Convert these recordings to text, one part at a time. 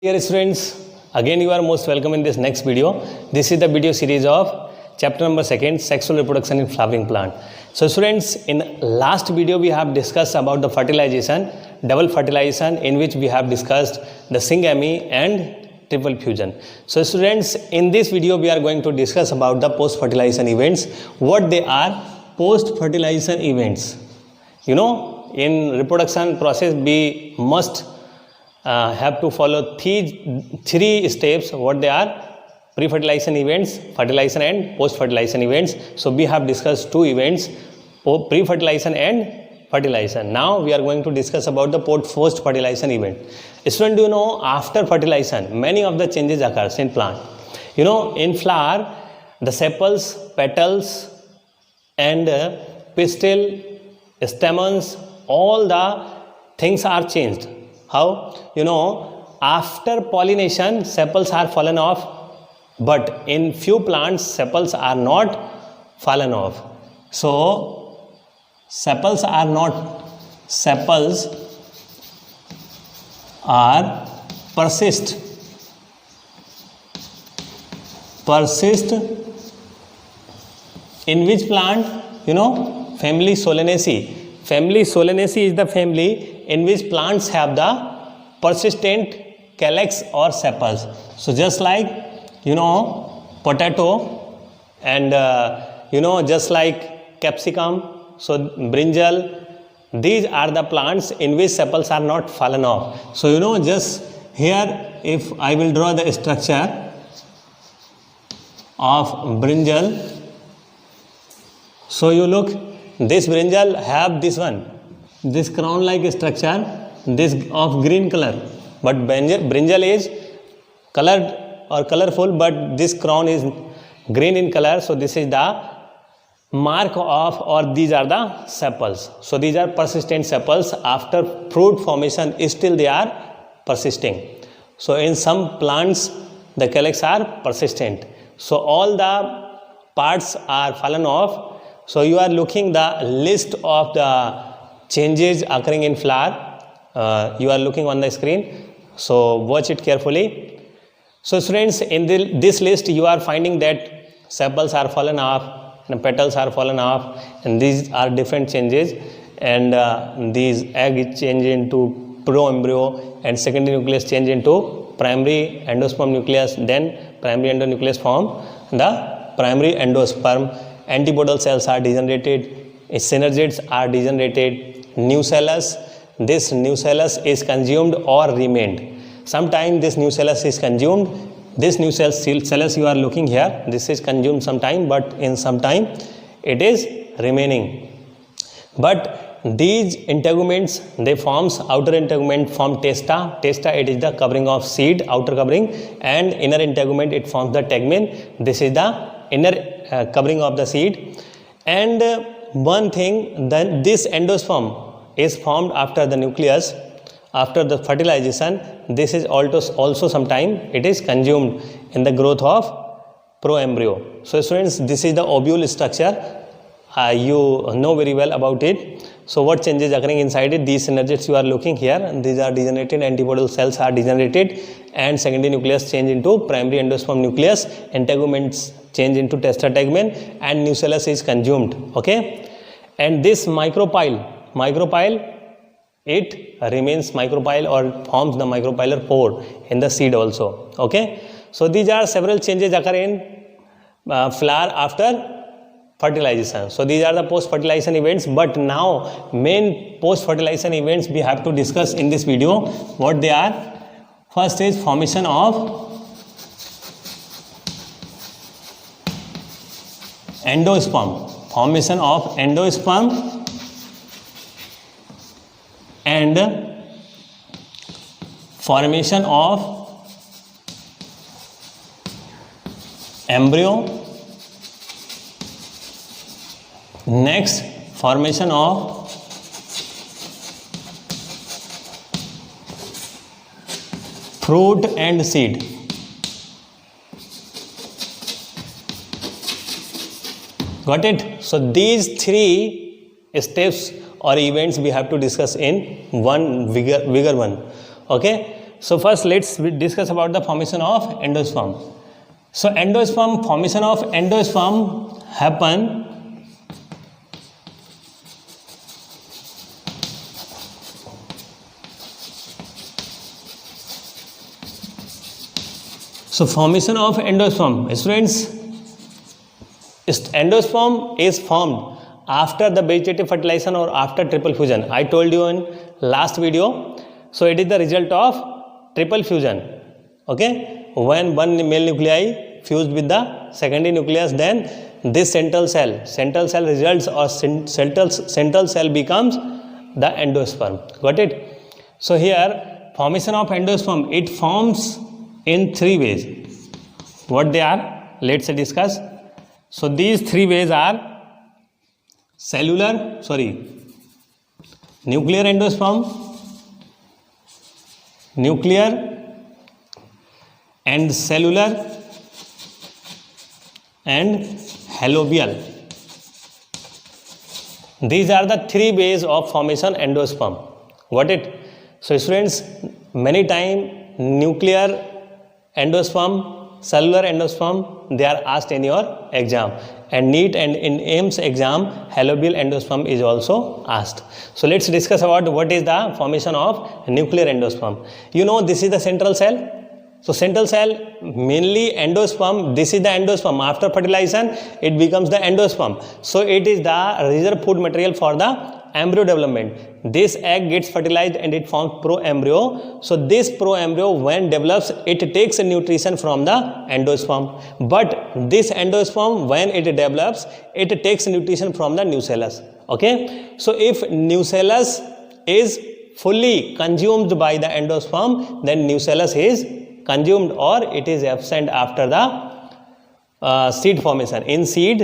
Dear students, again you are most welcome in this next video. This is the video series of chapter number 2, sexual reproduction in flowering plant. So students, in last video we have discussed about the fertilization, double fertilization, in which we have discussed the syngamy and triple fusion. So students, in this video we are going to discuss about the post fertilization events. What they are? Post fertilization events. You know, in reproduction process we must have to follow three steps. What they are? Pre-fertilization events, fertilization and post-fertilization events. So we have discussed two events, pre-fertilization and fertilization. Now we are going to discuss about the post-fertilization event. Student, do you know, after fertilization many of the changes occurs in plant. You know, in flower the sepals, petals and pistil, stamens, all the things are changed. How? You know, after pollination sepals are fallen off, but in few plants sepals are not fallen off. So sepals are persist in which plant? You know, family Solanaceae. Family Solanaceae is the family in which plants have the persistent calyx or sepals. So just like, you know, potato and you know, just like capsicum, so brinjal, these are the plants in which sepals are not fallen off. So you know, just here if I will draw the structure of brinjal, so you look, this brinjal have this crown like structure, this of green color, but brinjal is colored or colorful, but this crown is green in color. So this is the mark of, or these are the sepals. So these are persistent sepals. After fruit formation still they are persisting. So in some plants the calyx are persistent. So all the parts are fallen off. So you are looking the list of the changes occurring in flower. You are looking on the screen. So watch it carefully. So students, in this list you are finding that sepals are fallen off and petals are fallen off, and these are different changes, and these egg is changed into pro-embryo and secondary nucleus change into primary endosperm nucleus, then primary endonucleus form the primary endosperm. Antibodal cells are degenerated, synergids are degenerated, nucellus, this nucellus is consumed or remained. Sometime this nucellus is consumed, this nucellus you are looking here, this is consumed sometime, but in some time it is remaining. But these integuments, they forms outer integument form testa. Testa, it is the covering of seed, outer covering, and inner integument it forms the tegmen. This is the inner covering of the seed. And one thing, then this endosperm is formed after the nucleus, after the fertilization. This is also sometime it is consumed in the growth of pro-embryo. So students, this is the ovule structure. You know very well about it. So what changes occurring inside it? These synergids you are looking here, and these are degenerated, antibodal cells are degenerated, and secondary nucleus change into primary endosperm nucleus, integuments change into testa tegmen, and nucellus is consumed. Okay, and this micropyle, it remains micropyle or forms the micropylar pore in the seed also. Okay, so these are several changes occur in flower after fertilization. So these are the post-fertilization events. But now main post-fertilization events we have to discuss in this video. What they are? First is formation of endosperm. Formation of endosperm and formation of embryo. Next, formation of fruit and seed. Got it? So these three steps or events we have to discuss in one bigger one. Okay, So first let's discuss about the formation of endosperm. So endosperm, formation of endosperm happen formation of endosperm, students, endosperm is formed after the vegetative fertilization or after triple fusion. I told you in last video. So it is the result of triple fusion. Okay, when one male nuclei fused with the secondary nucleus, then this central cell results or central cell becomes the endosperm. Got it? So here formation of endosperm, it forms in three ways. What they are? Let's discuss. So these three ways are nuclear endosperm, nuclear and cellular and halobial. These are the three ways of formation endosperm. Got it? So students, many time nuclear endosperm, cellular endosperm, they are asked in your exam, and NEET and in AIIMS exam halobial endosperm is also asked. So let's discuss about what is the formation of nuclear endosperm. You know, this is the central cell. So central cell, mainly endosperm, this is the endosperm. After fertilization, it becomes the endosperm. So it is the reserve food material for the embryo development. This egg gets fertilized and it forms pro-embryo. So this pro-embryo, when develops, it takes nutrition from the endosperm. But this endosperm, when it develops, it takes nutrition from the nucellus. Okay. So if nucellus is fully consumed by the endosperm, then nucellus is consumed or it is absent after the seed formation. In seed,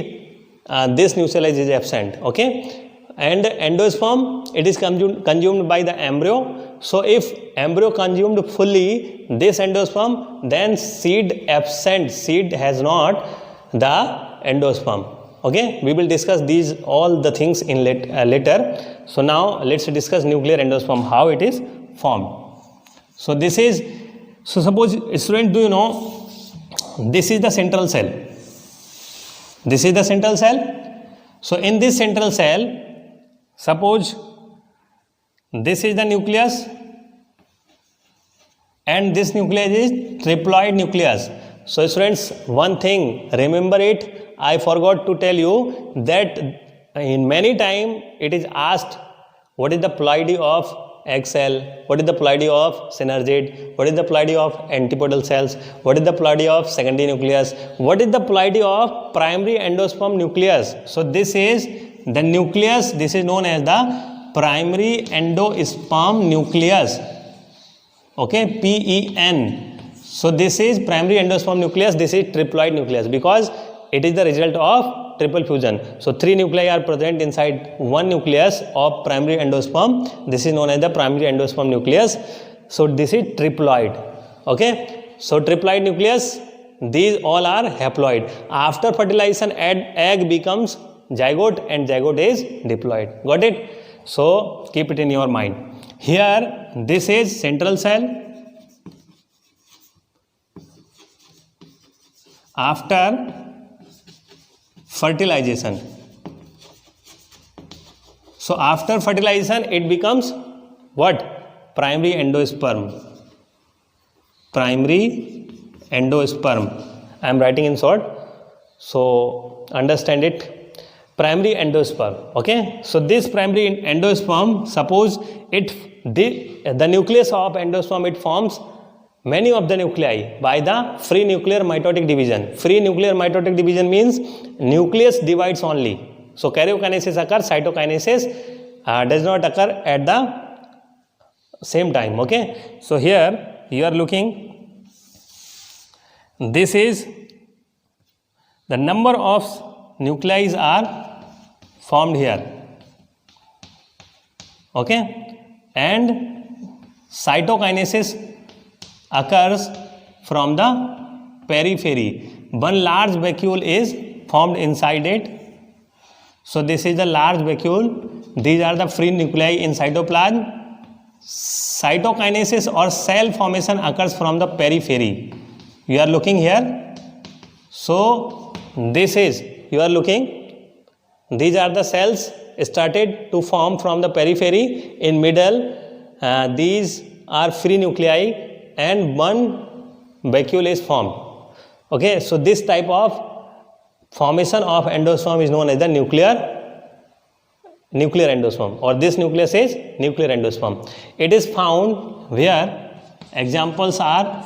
this nucellus is absent. Okay. And endosperm, it is consumed by the embryo. So if embryo consumed fully this endosperm, then seed absent, seed has not the endosperm. Okay, we will discuss these all the things in later. So now let's discuss nuclear endosperm, how it is formed. So this is, so suppose student, do you know, this is the central cell. This is the central cell. So in this central cell, suppose this is the nucleus and this nucleus is triploid nucleus. So students, one thing, remember it, I forgot to tell you that in many time it is asked what is the ploidy of egg cell, what is the ploidy of synergid, what is the ploidy of antipodal cells, what is the ploidy of secondary nucleus, what is the ploidy of primary endosperm nucleus. So this is the nucleus, this is known as the primary endosperm nucleus. Okay, PEN. So this is primary endosperm nucleus, this is triploid nucleus, because it is the result of triple fusion. So three nuclei are present inside one nucleus of primary endosperm. This is known as the primary endosperm nucleus. So this is triploid. Okay, so triploid nucleus, these all are haploid. After fertilization, egg becomes zygote and zygote is diploid. Got it? So keep it in your mind. Here this is central cell. After fertilization, so after fertilization it becomes what? Primary endosperm. Primary endosperm. I am writing in short, so understand it. Primary endosperm. Okay, so this primary endosperm, suppose the nucleus of endosperm, it forms many of the nuclei by the free nuclear mitotic division. Free nuclear mitotic division means nucleus divides only. So karyokinesis occurs, cytokinesis does not occur at the same time. Okay, so here you are looking, this is the number of nuclei are formed here. Okay, and cytokinesis occurs from the periphery. One large vacuole is formed inside it. So this is the large vacuole. These are the free nuclei in cytoplasm. cytokinesis or cell formation occurs from the periphery. You are looking here. So this is, you are looking, these are the cells started to form from the periphery. In middle, these are free nuclei and one vacuole is formed. Okay, so this type of formation of endosperm is known as the nuclear endosperm, or this nucleus is nuclear endosperm. It is found where examples are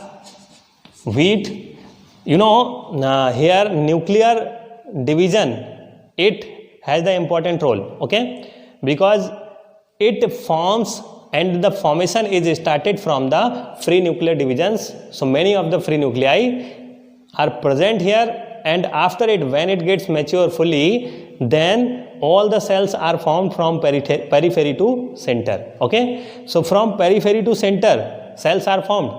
wheat. You know, here nuclear division, it has the important role, okay, because it forms and the formation is started from the free nuclear divisions. So many of the free nuclei are present here, and after it, when it gets mature fully, then all the cells are formed from periphery to center. Okay, so from periphery to center cells are formed,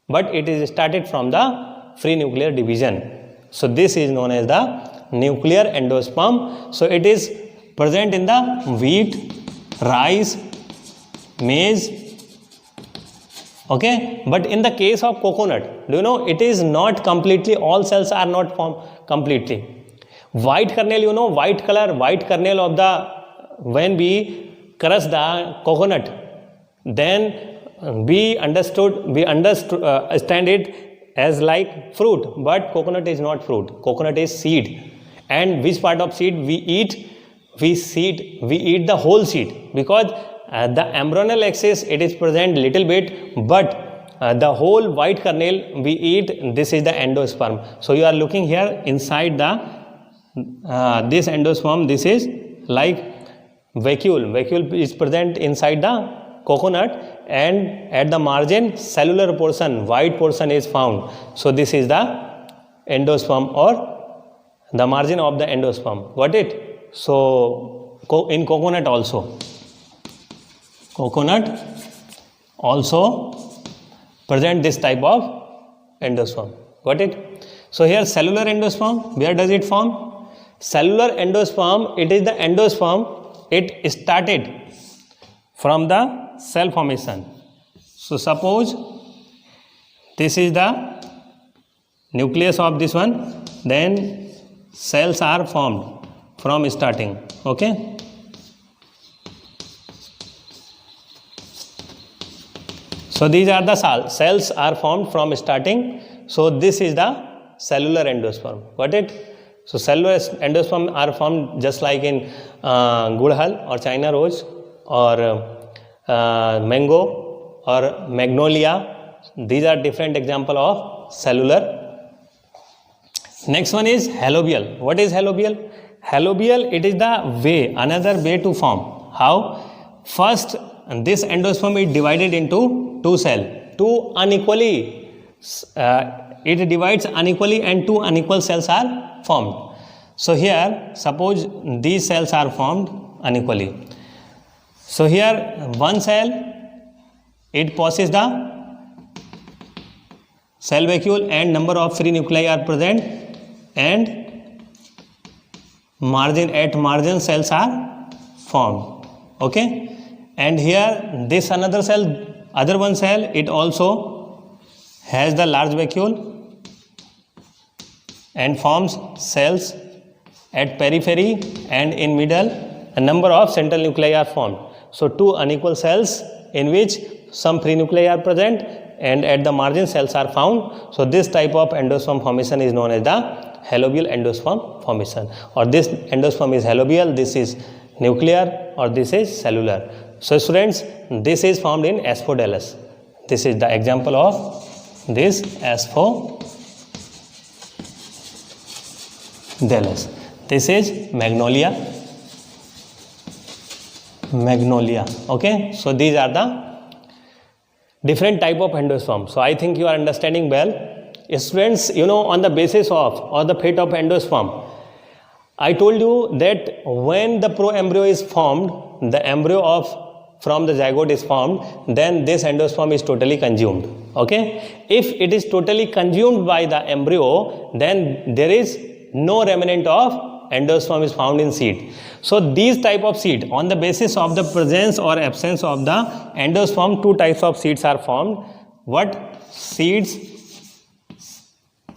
but it is started from the free nuclear division. So this is known as the nuclear endosperm. So it is present in the wheat, rice, maize. Okay, but in the case of coconut, do you know, it is not completely, all cells are not formed completely. White kernel, you know, white color, white kernel of the, when we crush the coconut, then we understand it as like fruit, but coconut is not fruit, coconut is seed. And which part of seed we eat? We eat the whole seed, because the embryonal axis it is present little bit, but the whole white kernel we eat. This is the endosperm. So you are looking here inside the this endosperm. This is like vacuole is present inside the coconut, and at the margin cellular portion, white portion is found. So this is the endosperm, or the margin of the endosperm. Got it? So in coconut also present this type of endosperm. Got it? So here cellular endosperm, where does it form? Cellular endosperm, it is the endosperm, it started from the cell formation. So suppose this is the nucleus of this one, then cells are formed from starting. Okay, so these are the cells are formed from starting. So this is the cellular endosperm. Got it? So cellular endosperm are formed just like in gudhal or China rose or mango or magnolia. These are different example of cellular. Next one is halobial. What is halobial? Halobial, it is the way, another way to form. How? First, this endosperm is divided into two cells, two unequally. It divides unequally and two unequal cells are formed. So here, suppose these cells are formed unequally. So here one cell, it possesses the cell vacuole and number of free nuclei are present, and margin cells are formed. Okay, and here this another cell, other one cell, it also has the large vacuole and forms cells at periphery, and in middle a number of central nuclei are formed. So two unequal cells in which some free nuclei are present, and at the margin cells are found. So this type of endosperm formation is known as the halobial endosperm formation, or this endosperm is halobial, this is nuclear, or this is cellular. So students, this is formed in Asphodelus. This is the example of this Asphodelus. This is magnolia. Okay, so these are the different type of endosperm. So I think you are understanding well. Students, you know, on the basis of or the fate of endosperm, I told you that when the proembryo is formed, the embryo from the zygote is formed, then this endosperm is totally consumed. Okay, if it is totally consumed by the embryo, then there is no remnant of endosperm is found in seed. So these type of seed, on the basis of the presence or absence of the endosperm, two types of seeds are formed. What seeds?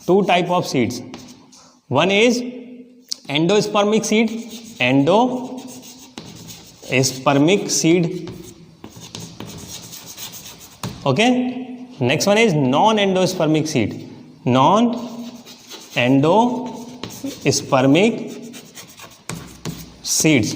Two type of seeds. One is endospermic seed, endospermic seed. Okay. Next one is non-endospermic seed, non-endospermic seeds.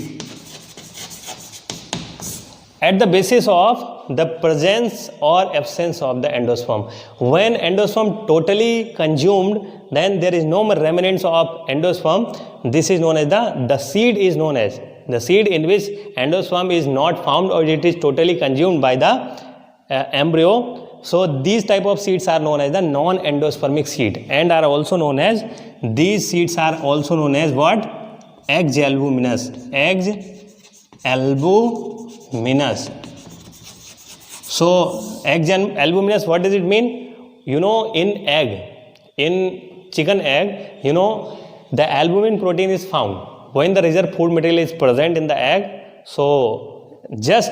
At the basis of the presence or absence of the endosperm. When endosperm totally consumed, then there is no more remnants of endosperm. This is known as the seed is known as the seed in which endosperm is not found or it is totally consumed by the embryo. So these type of seeds are known as the non-endospermic seed, and are also known as, these seeds are also known as what? Egg albuminous. Egg albuminous. So egg albuminous, what does it mean? You know, in egg, in chicken egg, you know, the albumin protein is found when the reserve food material is present in the egg. So just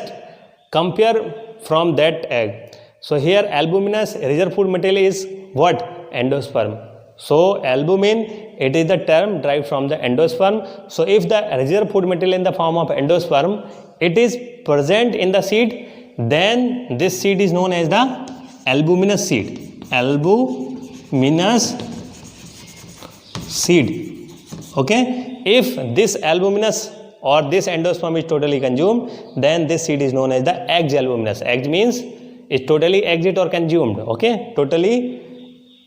compare from that egg. So here albuminous reserve food material is what? Endosperm. So albumin, it is the term derived from the endosperm. So if the reserve food material in the form of endosperm, it is present in the seed, then this seed is known as the albuminous seed. Albuminous seed. Okay. If this albuminous or this endosperm is totally consumed, then this seed is known as the egg albuminous. Egg means it's totally exit or consumed. Okay. Totally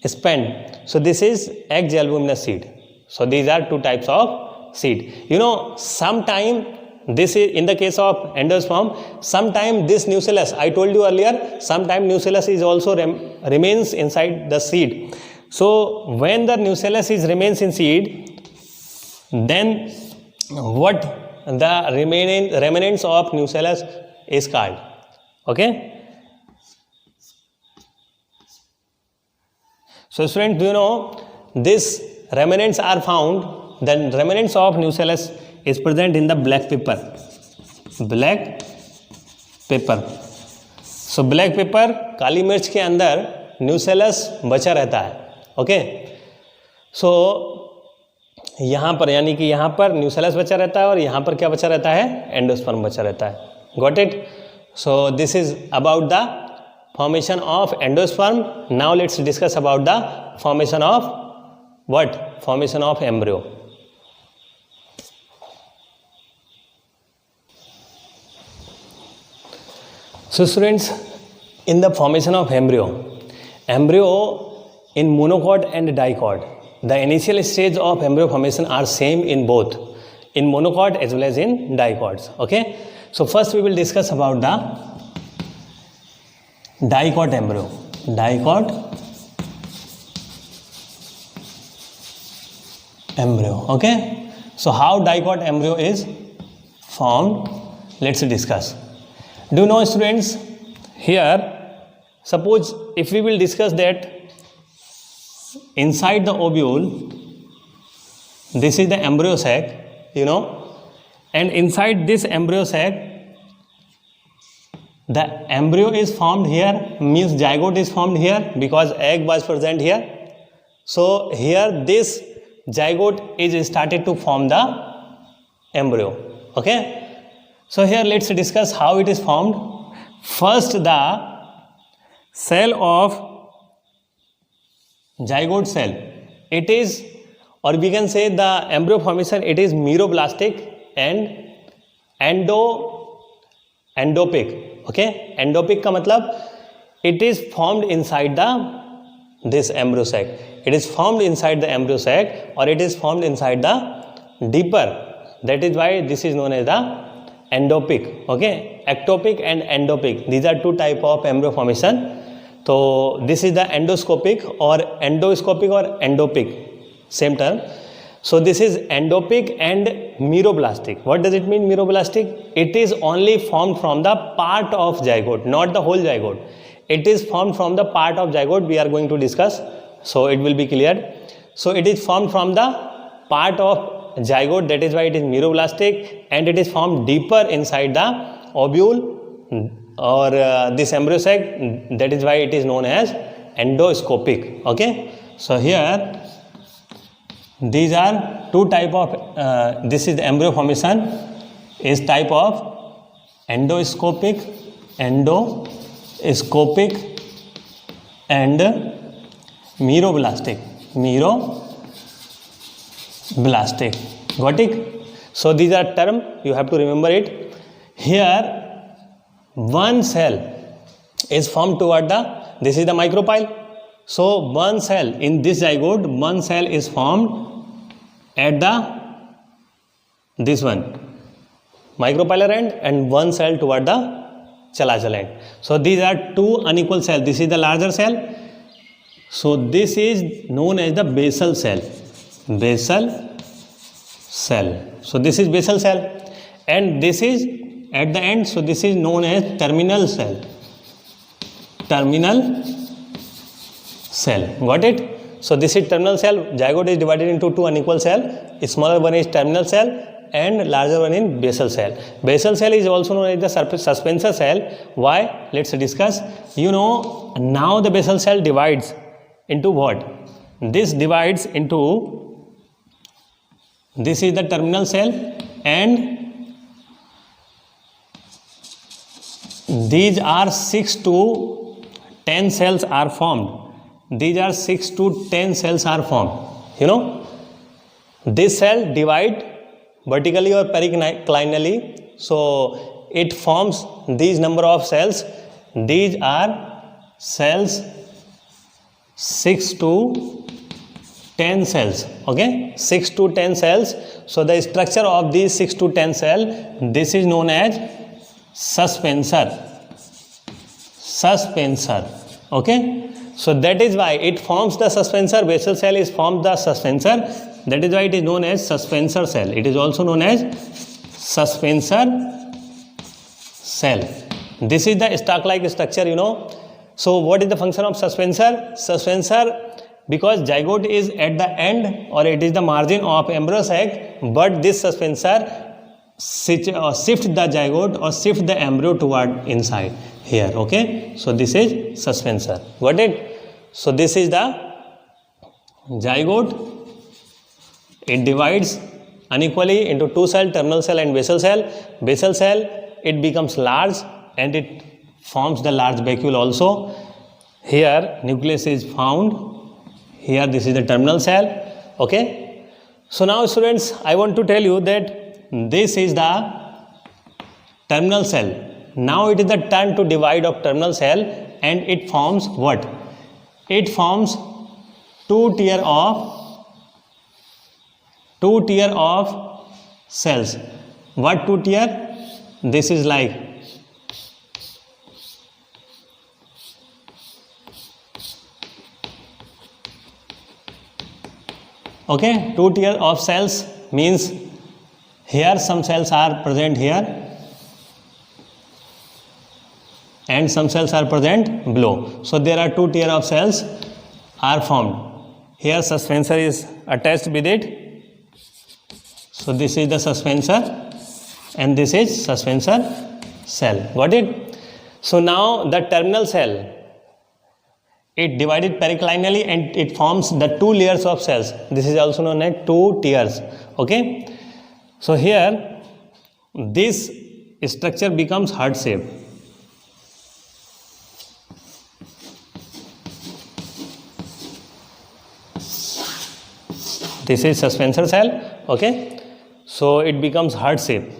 spent. So this is egg albuminous seed. So these are two types of seed. You know, sometime this is in the case of endosperm, sometime this nucellus, I told you earlier, sometime nucellus is also remains inside the seed. So when the nucellus is remains in seed, then what the remnants of nucellus is called. Okay. So students, do you know these remnants are found, then remnants of nucellus is present in the black pepper. Black pepper. So black pepper, काली मिर्च के अंदर nucellus बचा रहता है. Okay. सो यहाँ पर यानी कि यहाँ पर nucellus बचा रहता है और यहाँ पर क्या बचा रहता है? एंडोस्पर्म बचा रहता है. Got it? So this is about the formation of endosperm. Now let's discuss about the formation of what? Formation of embryo. So students, in the formation of embryo in monocot and dicot, the initial stage of embryo formation are same in both, in monocot as well as in dicots. Okay. So first we will discuss about the dicot embryo. Dicot embryo. Okay. So how dicot embryo is formed? Let's discuss. Do you know students, here suppose if we will discuss that inside the ovule, this is the embryo sac, you know, and inside this embryo sac, the embryo is formed here, means zygote is formed here because egg was present here. So here this zygote is started to form the embryo. Okay. So here let's discuss how it is formed. First, the cell of zygote cell, it is, or we can say the embryo formation, it is meroblastic and endopic. Okay, endopic का मतलब it is formed inside this embryo sac. It is formed inside the embryo sac or it is formed inside the deeper. That is why this is known as the endopic. Okay, ectopic and endopic. These are two type of embryo formation. So this is the endoscopic or endopic, same term. So this is endopic and meroblastic. What does it mean, meroblastic? It is only formed from the part of zygote, not the whole zygote. It is formed from the part of zygote we are going to discuss. So it will be clear. So it is formed from the part of zygote, that is why it is meroblastic, and it is formed deeper inside the ovule or this embryo sac, that is why it is known as endoscopic. Okay, so here these are two type of this is the embryo formation is type of endoscopic and meroblastic. Got it? So these are term, you have to remember it. Here one cell is formed toward this is the micropyle. So one cell in this zygote, one cell is formed at this one micropylar end and one cell toward the chalazal end. So these are two unequal cells. This is the larger cell. So this is known as the basal cell. So this is basal cell, and this is at the end. So this is known as terminal cell. Got it? So this is terminal cell. Zygote is divided into two unequal cell. Smaller one is terminal cell and larger one in basal cell. Basal cell is also known as the suspensor cell. Why? Let's discuss. Now the basal cell divides into what? This divides into, this is the terminal cell, and these are 6 to 10 cells are formed. These are 6 to 10 cells are formed. This cell divide vertically or periclinally, so it forms these number of cells. These are cells 6 to 10 cells. Okay, 6 to 10 cells. So the structure of these 6 to 10 cell, this is known as suspensor. Okay, so that is why it forms the suspensor. Basal cell is formed the suspensor. That is why it is known as suspensor cell. It is also known as suspensor cell. This is the stalk-like structure. So what is the function of suspensor? Suspensor, because zygote is at the end or it is the margin of embryo sac, but this suspensor shift the zygote or shift the embryo toward inside here. Okay, so this is suspensor. Got it? So this is the zygote. It divides unequally into two cells, terminal cell and basal cell. Basal cell, it becomes large and it forms the large vacuole also. Here nucleus is found. Here this is the terminal cell. Okay, so now students, I want to tell you that this is the terminal cell. Now it is the turn to divide of terminal cell, and it forms what? It forms two tier of cells. What two tier? This is like okay, two tier of cells means here some cells are present here and some cells are present below. So there are two tier of cells are formed. Here suspensor is attached with it. So this is the suspensor and this is suspensor cell. Got it? So now the terminal cell, it divided periclinally and it forms the two layers of cells. This is also known as two tiers. Okay, so here this structure becomes heart shape. This is suspensor cell. Okay, so it becomes heart shape.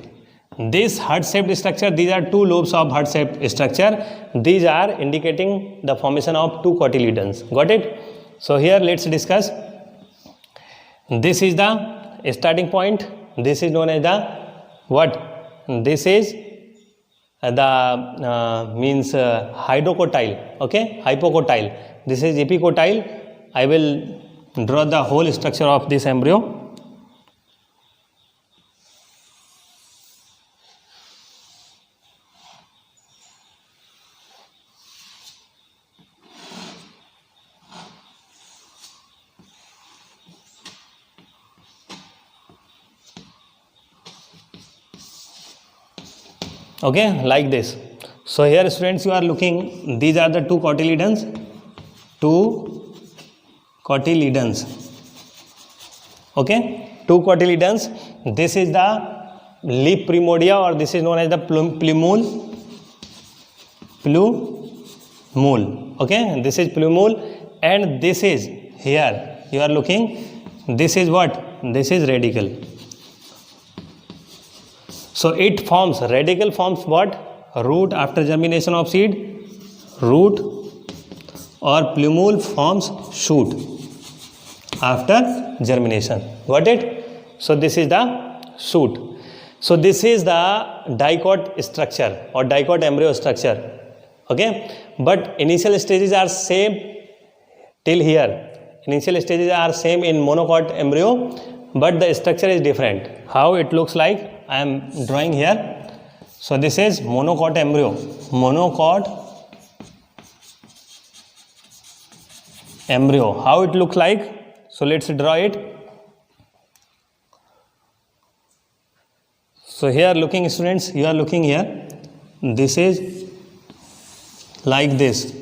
This heart shaped structure, these are two lobes of heart shaped structure. These are indicating the formation of two cotyledons. Got it? So here let's discuss. This is the starting point. This is known as the what? This is the means hydrocotyle. Okay, hypocotyle. This is epicotyle. I will draw the whole structure of this embryo. Okay, like this. So here students, you are looking, these are the two cotyledons. Okay, two cotyledons. This is the leaf primordia, or this is known as the plumule. Okay, this is plumule, and this is, here you are looking, this is what? This is radicle. So it forms, radicle forms what? Root after germination of seed, root, or plumule forms shoot after germination. Got it? So this is the shoot. So this is the dicot structure or dicot embryo structure. Okay, but initial stages are same till here. Initial stages are same in monocot embryo, but the structure is different. How it looks like, I am drawing here. So this is monocot embryo. Monocot embryo. How it looks like? So let's draw it. So here looking students, you are looking here. This is like this.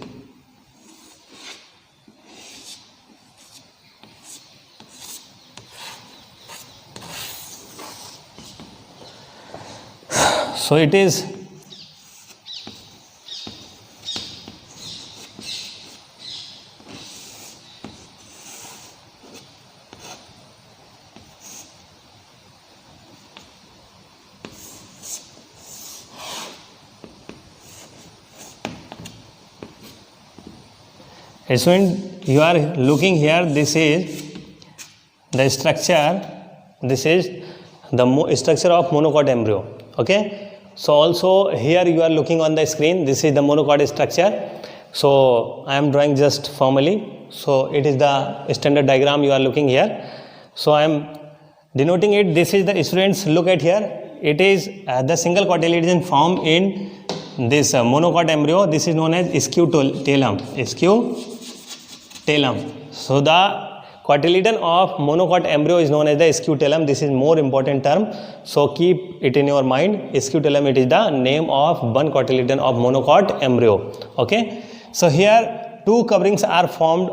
So it is when you are looking here, this is the structure, this is the structure of monocot embryo. Okay, so also here you are looking on the screen, this is the monocot structure. So I am drawing just formally. So it is the standard diagram you are looking here. So I am denoting it. This is the students, look at here, it is the single cotyledon formed in this monocot embryo. This is known as scutellum. So the cotyledon of monocot embryo is known as the scutellum. This is more important term, so keep it in your mind. Scutellum, it is the name of one cotyledon of monocot embryo. Okay, so here two coverings are formed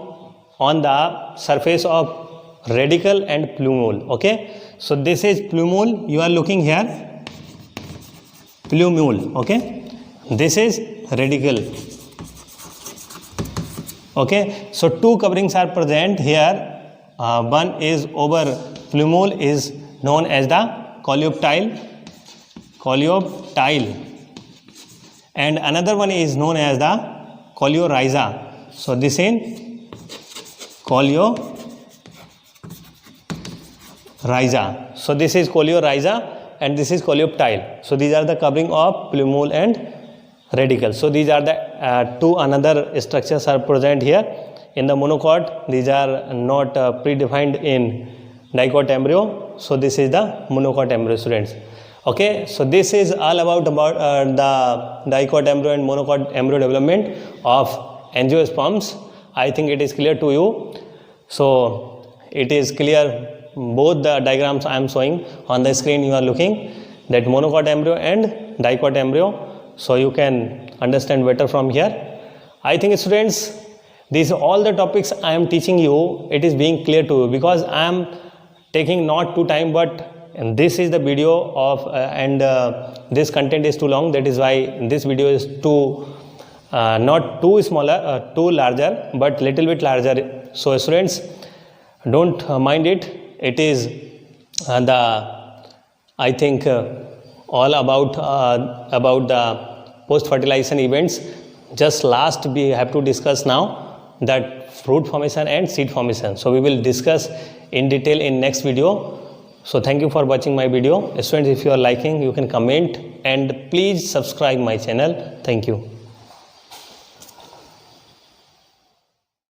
on the surface of radicle and plumule. Okay, so this is plumule, you are looking here, plumule. Okay, this is radicle. Okay, so two coverings are present here. One is over plumule is known as the coleoptile, and another one is known as the coleorhiza. So this is coleorhiza. So this is coleorhiza and this is coleoptile. So these are the covering of plumule and radicle. So these are the two another structures are present here in the monocot. These are not predefined in dicot embryo. So this is the monocot embryo students. Okay, so this is all about the dicot embryo and monocot embryo development of angiosperms. I think it is clear to you. So it is clear, both the diagrams I am showing on the screen, you are looking, that monocot embryo and dicot embryo. So you can understand better from here. I think students, these all the topics I am teaching you, it is being clear to you, because I am taking not too time, but this is the video of this content is too long. That is why this video is too not too smaller, too larger, but little bit larger. So students, don't mind it. It is I think all about the post fertilization events. Just last we have to discuss now that fruit formation and seed formation. So we will discuss in detail in next video. So thank you for watching my video. Students, if you are liking, you can comment and please subscribe my channel. Thank you.